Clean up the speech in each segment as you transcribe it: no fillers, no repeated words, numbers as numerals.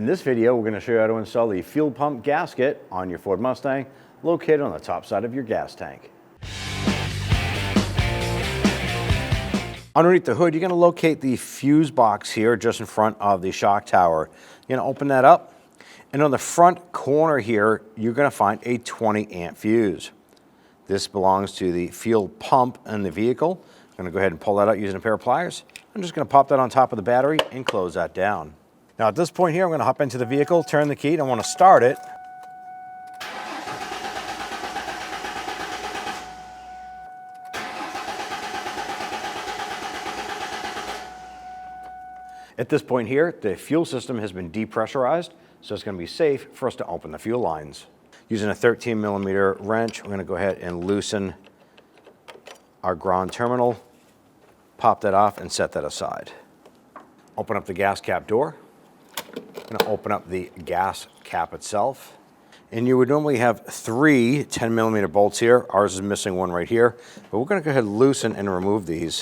In this video, we're going to show you how to install the fuel pump gasket on your Ford Mustang, located on the top side of your gas tank. Underneath the hood, you're going to locate the fuse box here just in front of the shock tower. You're going to open that up, and on the front corner here, you're going to find a 20 amp fuse. This belongs to the fuel pump in the vehicle. I'm going to go ahead and pull that out using a pair of pliers. I'm just going to pop that on top of the battery and close that down. Now at this point here, I'm going to hop into the vehicle, turn the key, and I want to start it. At this point here, the fuel system has been depressurized, so it's going to be safe for us to open the fuel lines. Using a 13mm wrench, we're going to go ahead and loosen our ground terminal, pop that off, and set that aside. Open up the gas cap door. I'm going to open up the gas cap itself. And you would normally have three 10mm bolts here. Ours is missing one right here. But we're going to go ahead and loosen and remove these.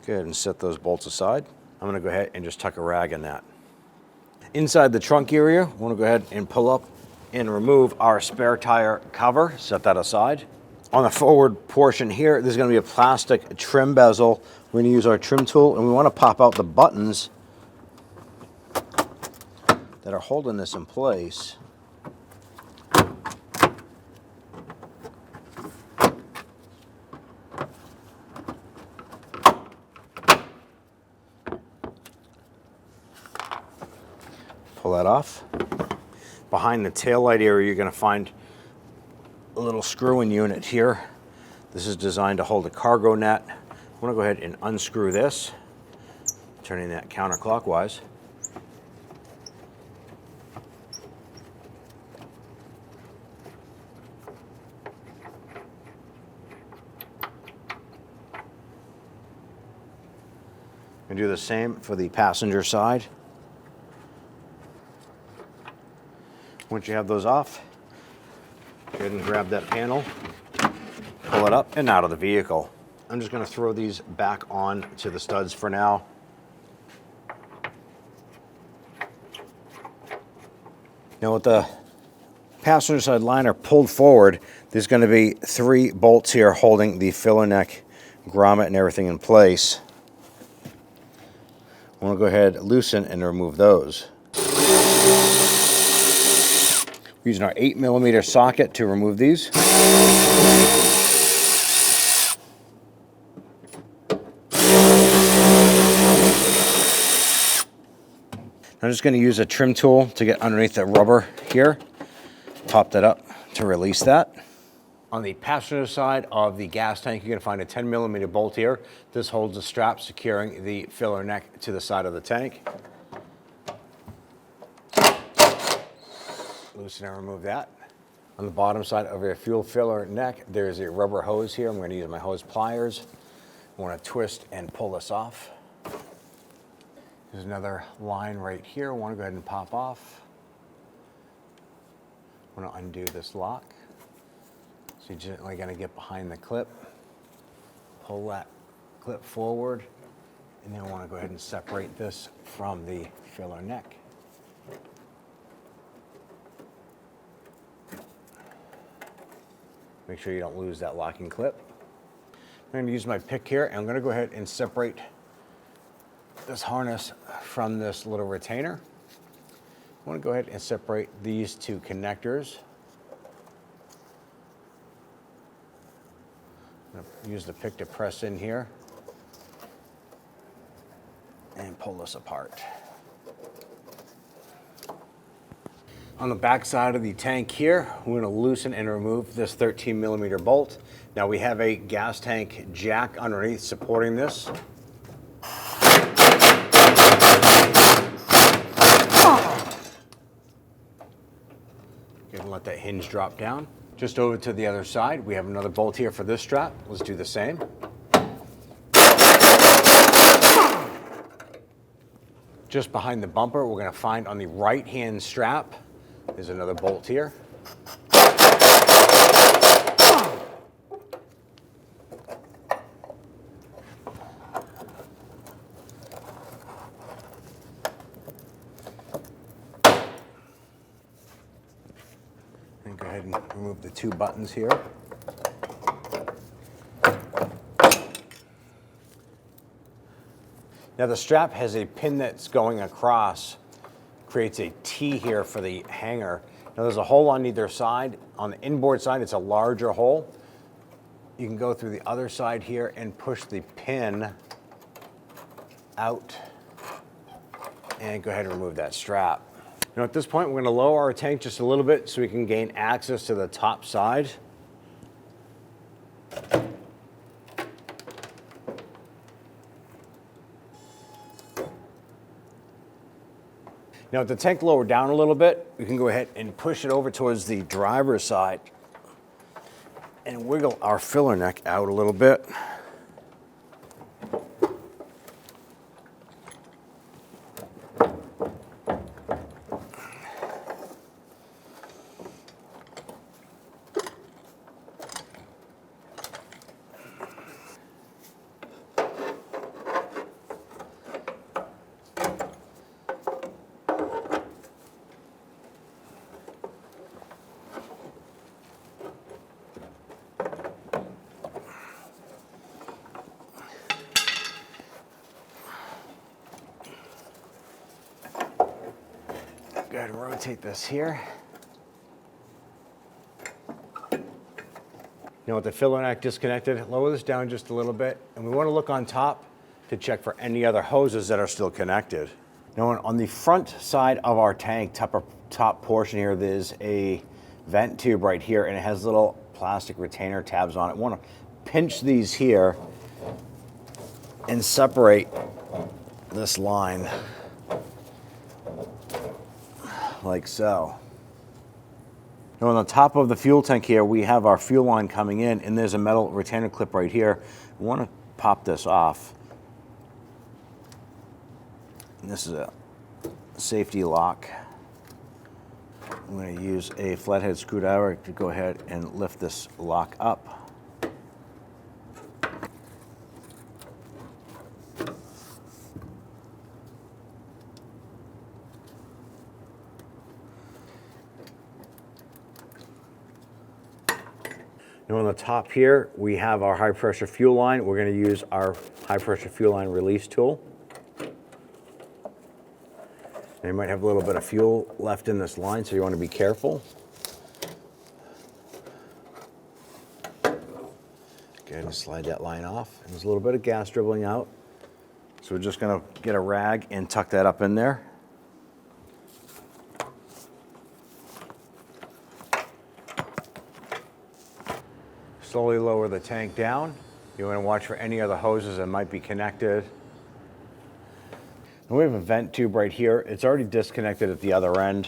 Go ahead and set those bolts aside. I'm going to go ahead and just tuck a rag in that. Inside the trunk area, I want to go ahead and pull up and remove our spare tire cover. Set that aside. On the forward portion here, there's going to be a plastic trim bezel. We're going to use our trim tool, and we want to pop out the buttons that are holding this in place. Pull that off. Behind the taillight area, you're going to find a little screw-in unit here. This is designed to hold a cargo net. I'm going to go ahead and unscrew this, turning that counterclockwise. And do the same for the passenger side. Once you have those off, go ahead and grab that panel, pull it up and out of the vehicle. I'm just going to throw these back on to the studs for now. Now with the passenger side liner pulled forward, there's going to be 3 bolts here holding the filler neck, grommet, and everything in place. I want to go ahead, loosen, and remove those. We're using our 8mm socket to remove these. I'm just going to use a trim tool to get underneath the rubber here. Pop that up to release that. On the passenger side of the gas tank, you're going to find a 10mm bolt here. This holds the strap securing the filler neck to the side of the tank. Loosen and remove that. On the bottom side of your fuel filler neck, there's a rubber hose here. I'm going to use my hose pliers. I want to twist and pull this off. There's another line right here. I want to go ahead and pop off. I want to undo this lock. So you're gently going to get behind the clip, pull that clip forward, and then I want to go ahead and separate this from the filler neck. Make sure you don't lose that locking clip. I'm going to use my pick here, and I'm going to go ahead and separate this harness from this little retainer. I want to go ahead and separate these 2 connectors. I'm going to use the pick to press in here and pull this apart. On the back side of the tank here, we're going to loosen and remove this 13mm bolt. Now we have a gas tank jack underneath supporting this. Go ahead and let that hinge drop down. Just over to the other side, we have another bolt here for this strap. Let's do the same. Just behind the bumper, we're going to find on the right-hand strap, there's another bolt here. and remove the two buttons here. Now the strap has a pin that's going across, creates a T here for the hanger. Now there's a hole on either side. On the inboard side, it's a larger hole. You can go through the other side here and push the pin out and go ahead and remove that strap. Now at this point, we're going to lower our tank just a little bit so we can gain access to the top side. Now with the tank lowered down a little bit, we can go ahead and push it over towards the driver's side and wiggle our filler neck out a little bit. Go ahead and rotate this here. Now with the filler neck disconnected, lower this down just a little bit, and we want to look on top to check for any other hoses that are still connected. Now on the front side of our tank, top portion here, there's a vent tube right here, and it has little plastic retainer tabs on it. We want to pinch these here and separate this line like so. Now on the top of the fuel tank here, we have our fuel line coming in, and there's a metal retainer clip right here. We want to pop this off. And this is a safety lock. I'm going to use a flathead screwdriver to go ahead and lift this lock up. Now on the top here, we have our high pressure fuel line. We're going to use our high pressure fuel line release tool. And you might have a little bit of fuel left in this line, so you want to be careful. Go ahead and slide that line off. And there's a little bit of gas dribbling out. So we're just going to get a rag and tuck that up in there. Slowly lower the tank down. You want to watch for any other hoses that might be connected. And we have a vent tube right here. It's already disconnected at the other end,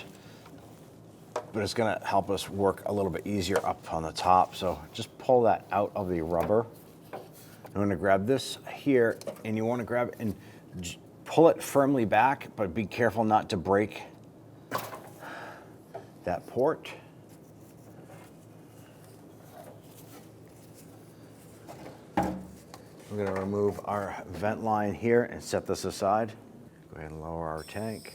but it's going to help us work a little bit easier up on the top. So just pull that out of the rubber. I'm going to grab this here, and you want to grab it and pull it firmly back, but be careful not to break that port. We're going to remove our vent line here and set this aside. Go ahead and lower our tank.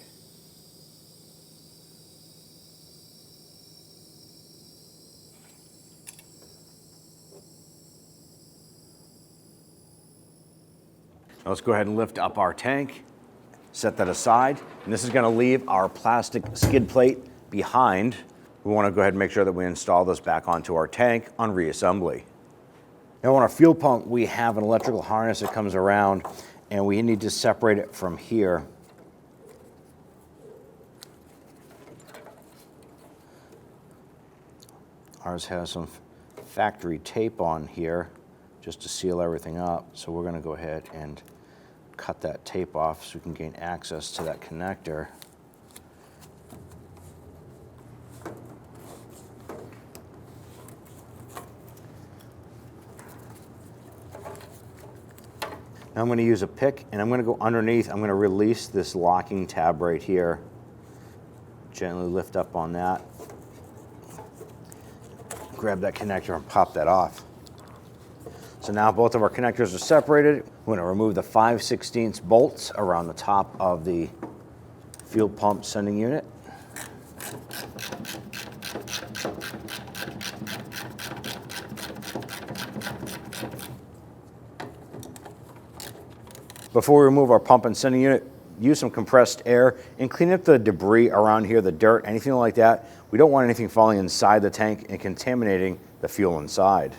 Now let's go ahead and lift up our tank, set that aside, and this is going to leave our plastic skid plate behind. We want to go ahead and make sure that we install this back onto our tank on reassembly. Now on our fuel pump, we have an electrical harness that comes around, and we need to separate it from here. Ours has some factory tape on here just to seal everything up. So we're going to go ahead and cut that tape off so we can gain access to that connector. Now I'm going to use a pick, and I'm going to go underneath. I'm going to release this locking tab right here. Gently lift up on that. Grab that connector and pop that off. So now both of our connectors are separated. We're going to remove the 5/16 bolts around the top of the fuel pump sending unit. Before we remove our pump and sending unit, use some compressed air and clean up the debris around here, the dirt, anything like that. We don't want anything falling inside the tank and contaminating the fuel inside.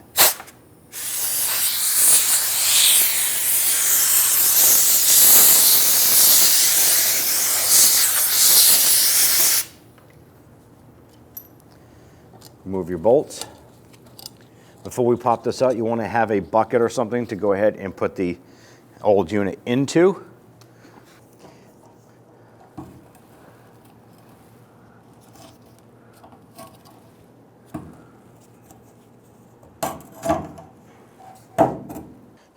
Remove your bolts. Before we pop this out, you want to have a bucket or something to go ahead and put the old unit into.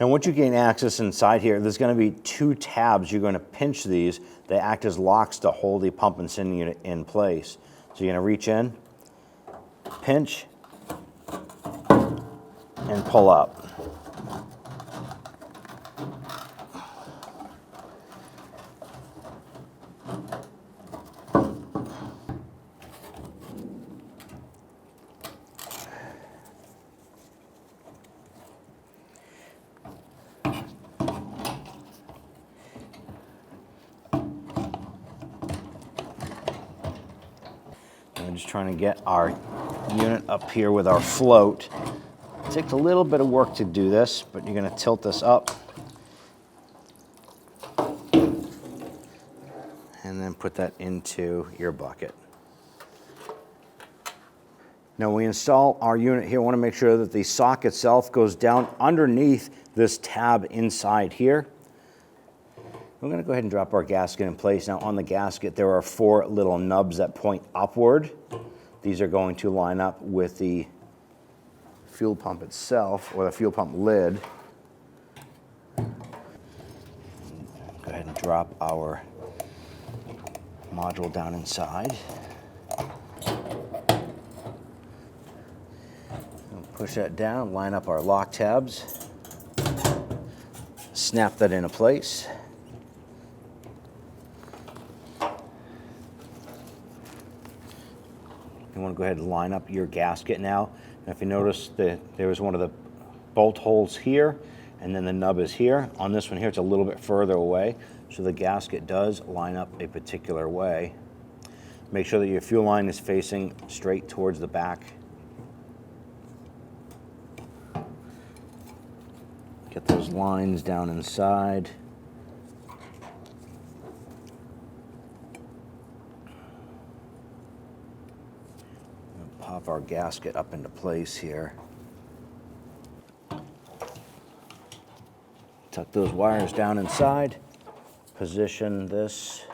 Now once you gain access inside here, there's going to be two tabs. You're going to pinch these. They act as locks to hold the pump and sending unit in place. So you're going to reach in, pinch, and pull up. I'm just trying to get our unit up here with our float. It takes a little bit of work to do this, but you're going to tilt this up and then put that into your bucket. Now when we install our unit here, I want to make sure that the socket itself goes down underneath this tab inside here. We're going to go ahead and drop our gasket in place. Now on the gasket there are 4 little nubs that point upward. These are going to line up with the fuel pump itself, or the fuel pump lid. Go ahead and drop our module down inside. Push that down, line up our lock tabs, snap that into place. You want to go ahead and line up your gasket now. And if you notice that there was one of the bolt holes here, and then the nub is here. On this one here, it's a little bit further away, so the gasket does line up a particular way. Make sure that your fuel line is facing straight towards the back. Get those lines down inside. Pop our gasket up into place here. Tuck those wires down inside. Position this.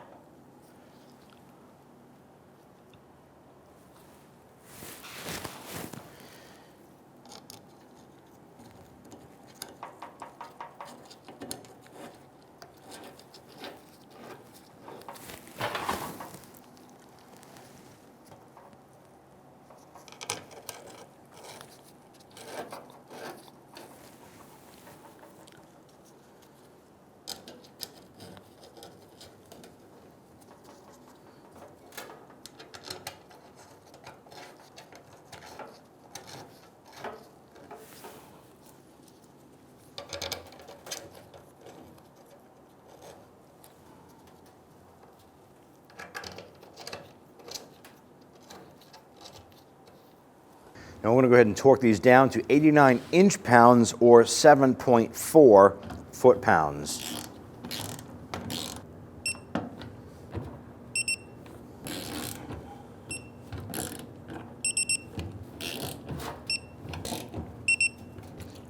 Now we're going to go ahead and torque these down to 89 inch-pounds or 7.4 foot-pounds.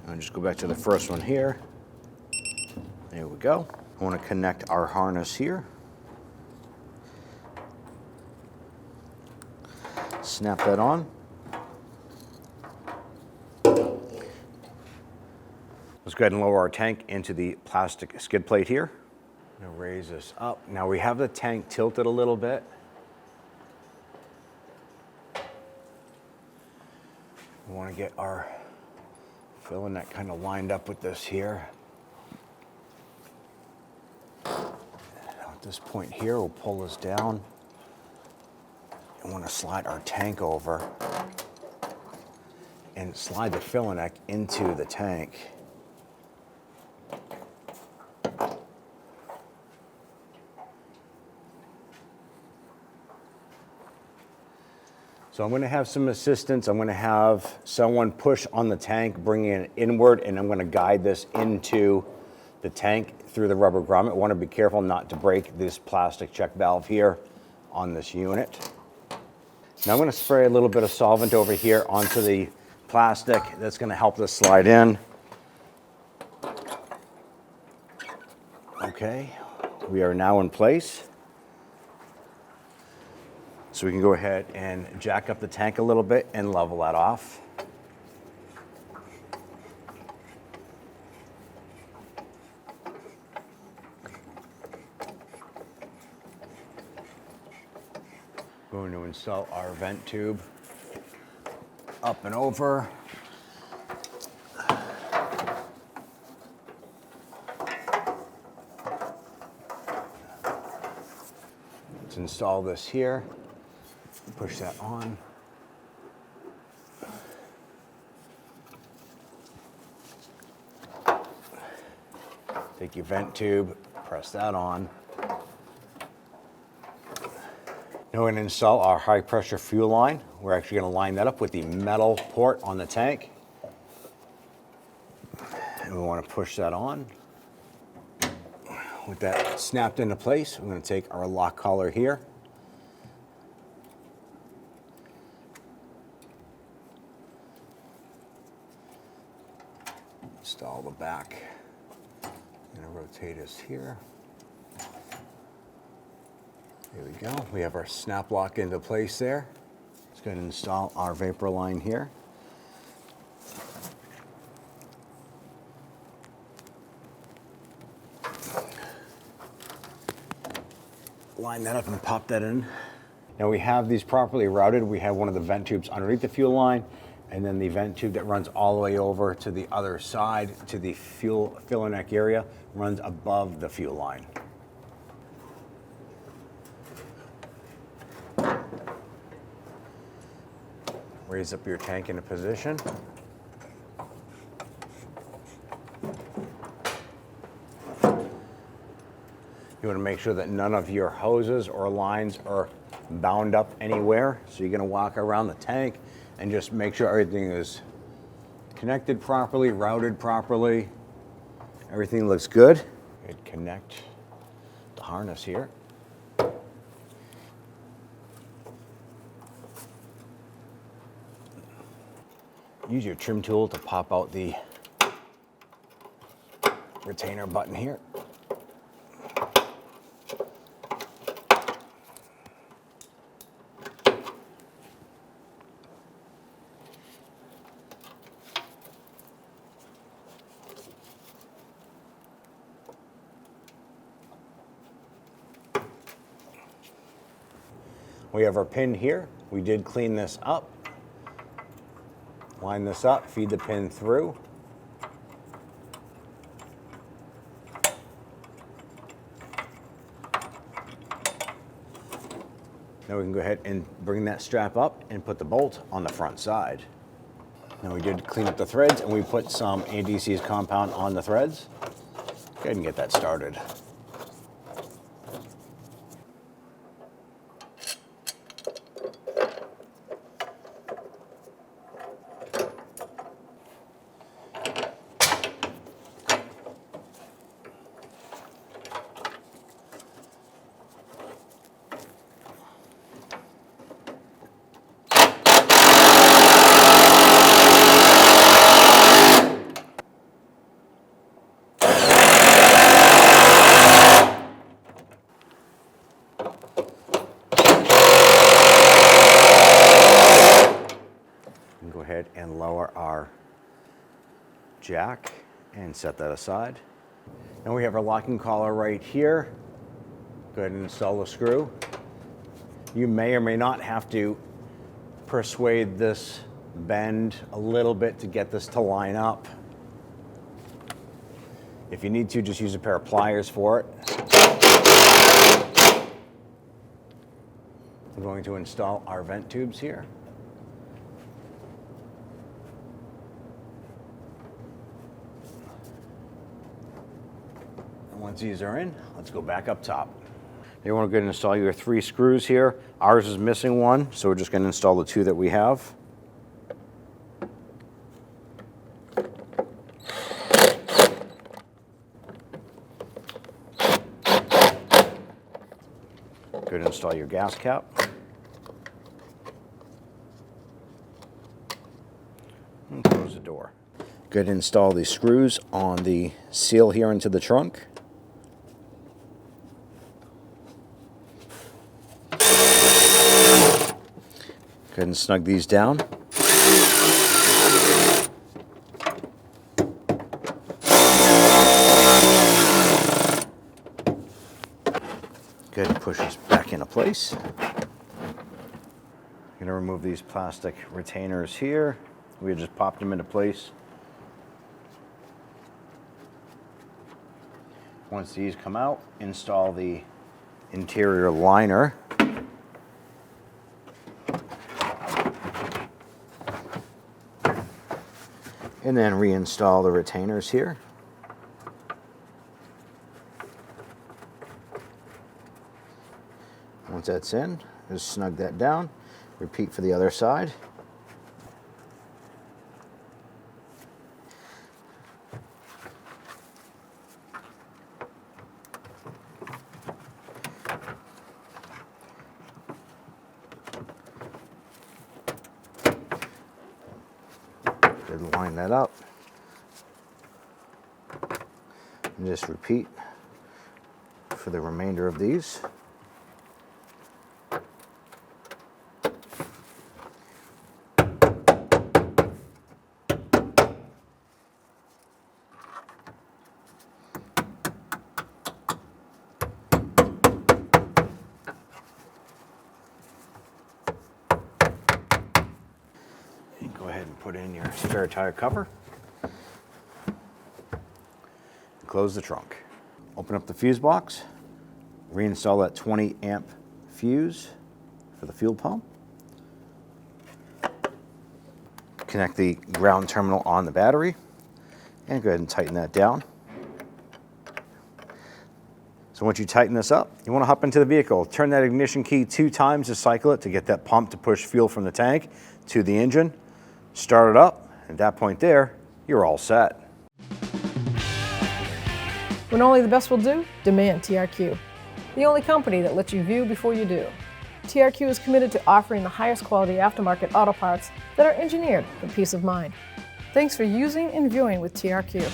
I'll just go back to the first one here. There we go. I want to connect our harness here. Snap that on. Let's go ahead and lower our tank into the plastic skid plate here. I'm going to raise this up. Now we have the tank tilted a little bit. We want to get our fill in that kind of lined up with this here. At this point here, we'll pull this down. I want to slide our tank over and slide the filling neck into the tank. So I'm going to have some assistance. I'm going to have someone push on the tank, bringing it inward, and I'm going to guide this into the tank through the rubber grommet. I want to be careful not to break this plastic check valve here on this unit. Now I'm going to spray a little bit of solvent over here onto the plastic. That's going to help this slide in. Okay, we are now in place. So we can go ahead and jack up the tank a little bit and level that off. Going to install our vent tube up and over. Let's install this here. Push that on. Take your vent tube, press that on. Now we're going to install our high pressure fuel line. We're actually going to line that up with the metal port on the tank. And we want to push that on. With that snapped into place, we're going to take our lock collar here. Install the back. I'm going to rotate us here. There we go. We have our snap lock into place there. Let's go ahead and install our vapor line here. Line that up and pop that in. Now we have these properly routed. We have one of the vent tubes underneath the fuel line, and then the vent tube that runs all the way over to the other side to the fuel filler neck area runs above the fuel line. Raise up your tank into position. You want to make sure that none of your hoses or lines are bound up anywhere. So you're going to walk around the tank and just make sure everything is connected properly, routed properly. Everything looks good. Connect the harness here. Use your trim tool to pop out the retainer button here. We have our pin here. We did clean this up. Line this up, feed the pin through. Now we can go ahead and bring that strap up and put the bolt on the front side. Now we did clean up the threads and we put some ADC's compound on the threads. Go ahead and get that started. Go ahead and lower our jack and set that aside. Now we have our locking collar right here. Go ahead and install the screw. You may or may not have to persuade this bend a little bit to get this to line up. If you need to, just use a pair of pliers for it. I'm going to install our vent tubes here. Once these are in, let's go back up top. You want to go ahead and install your 3 screws here. Ours is missing one, so we're just going to install the 2 that we have. Go ahead and install your gas cap. And close the door. Go ahead and install the screws on the seal here into the trunk. Go ahead and snug these down. Go ahead and push this back into place. I'm going to remove these plastic retainers here. We just popped them into place. Once these come out, install the interior liner. And then reinstall the retainers here. Once that's in, just snug that down. Repeat for the other side. Line that up and just repeat for the remainder of these. Go ahead and put in your spare tire cover. Close the trunk. Open up the fuse box. Reinstall that 20 amp fuse for the fuel pump. Connect the ground terminal on the battery and go ahead and tighten that down. So once you tighten this up, you want to hop into the vehicle. Turn that ignition key 2 times to cycle it to get that pump to push fuel from the tank to the engine. Start it up. At that point there, you're all set. When only the best will do, demand TRQ. The only company that lets you view before you do. TRQ is committed to offering the highest quality aftermarket auto parts that are engineered for peace of mind. Thanks for using and viewing with TRQ.